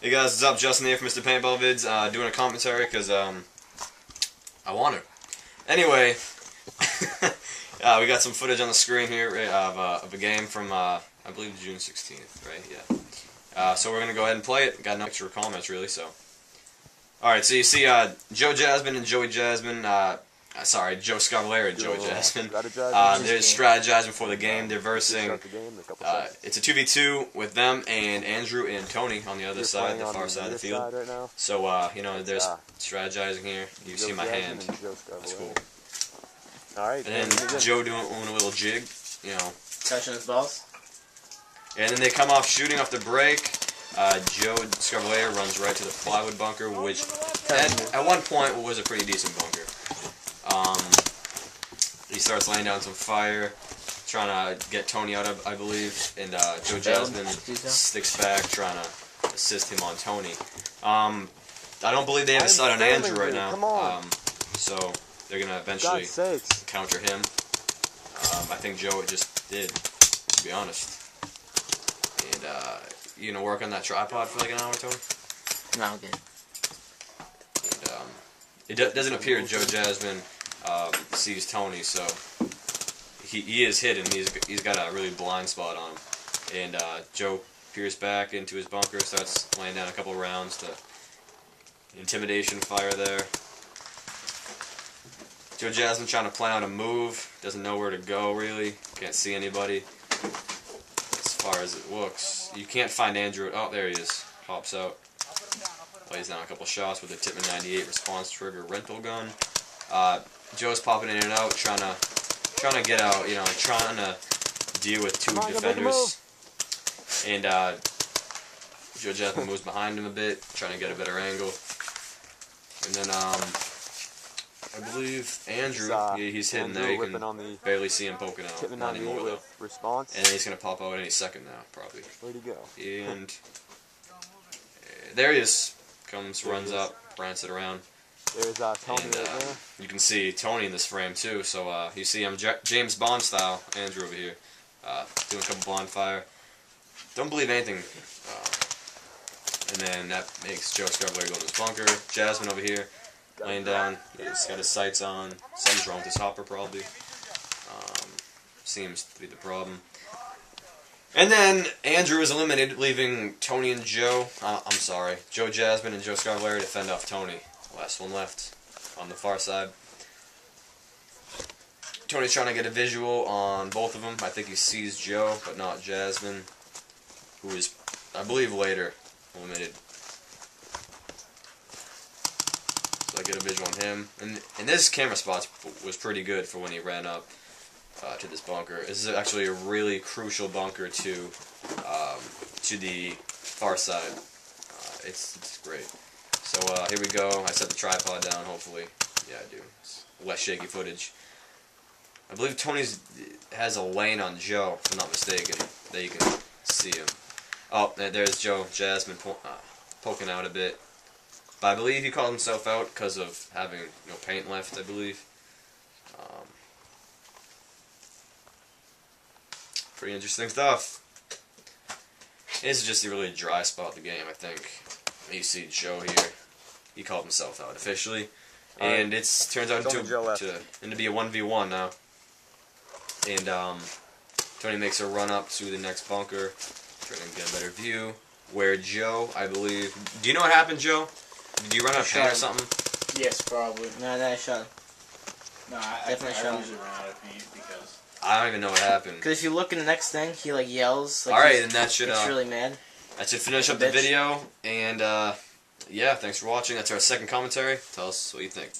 Hey guys, what's up? Justin here from Mr. Paintball Vids, doing a commentary because I want to. Anyway, we got some footage on the screen here of a game from I believe June 16th, right? Yeah. So we're gonna go ahead and play it. Got no extra comments really, so. All right, so you see Joe Jasmine and Joey Jasmine. Sorry, Joe Scarvalera and Joey Jasmine. They're strategizing for the game. They're versing. It's a 2v2 with them and Andrew and Tony on the other side, the far side of the field. So, you know, there's strategizing here. You see my hand. That's cool. And then Joe doing a little jig, you know. Touching his balls. And then they come off shooting off the break. Joe Scarvalera runs right to the plywood bunker, which at one point was a pretty decent bunker. He starts laying down some fire, trying to get Tony out of, I believe, and Joe Jasmine sticks back, trying to assist him on Tony. I don't believe they have a sight on Andrew right now, so they're going to eventually counter him. I think Joe just did, to be honest. And, you gonna work on that tripod for like an hour, Tony? No, I'm good. And, it doesn't appear Joe Jasmine sees Tony, so he is hidden. He's got a really blind spot on him. And Joe peers back into his bunker, starts laying down a couple rounds to intimidation fire there. Joe Jasmine trying to plan out a move, doesn't know where to go really, can't see anybody. As far as it looks, you can't find Andrew. Oh, there he is. Pops out. Lays down a couple shots with the Tippmann 98 response trigger rental gun. Joe's popping in and out, trying to get out. You know, trying to deal with two defenders. And Joe Jasmine moves behind him a bit, trying to get a better angle. And then I believe Andrew, he's hidden there. You can barely see him poking out. Not anymore though. And he's gonna pop out any second now, probably. Where'd he go? And there he is. Runs up, rants it around. There's Tony right there. You can see Tony in this frame too. So you see him James Bond style, Andrew over here, doing a couple bonfire. Don't believe anything. And then that makes Joe Scarvalera go to his bunker. Jasmine over here, laying down. He's got his sights on. Something's wrong with his hopper probably. Seems to be the problem. And then Andrew is eliminated, leaving Tony and Joe. Joe Jasmine and Joe Scarvalera to fend off Tony. Last one left on the far side. Tony's trying to get a visual on both of them. I think he sees Joe, but not Jasmine, who is, I believe, later eliminated. So I get a visual on him. And this camera spot was pretty good for when he ran up to this bunker. This is actually a really crucial bunker to the far side. It's great. So here we go. I set the tripod down. Hopefully, yeah, I do. It's less shaky footage. I believe Tony's has a lane on Joe, if I'm not mistaken, that you can see him. Oh, there's Joe Jasmine poking out a bit. But I believe he called himself out because of having no paint left, I believe. Pretty interesting stuff. This is just a really dry spot of the game, I think. You see Joe here. He called himself out officially. And it turns out to be a 1v1 now. And Tony makes a run up to the next bunker, trying to get a better view. Where Joe, I believe... Do you know what happened, Joe? Did you run out of paint or something? Yes, probably. No, I shot him. No, I definitely shot him. I usually run out of paint because... I don't even know what happened. Because if you look in the next thing, he like yells. Like Alright, and that should... It's really mad. That should finish up the video. And, yeah, thanks for watching. That's our second commentary. Tell us what you think.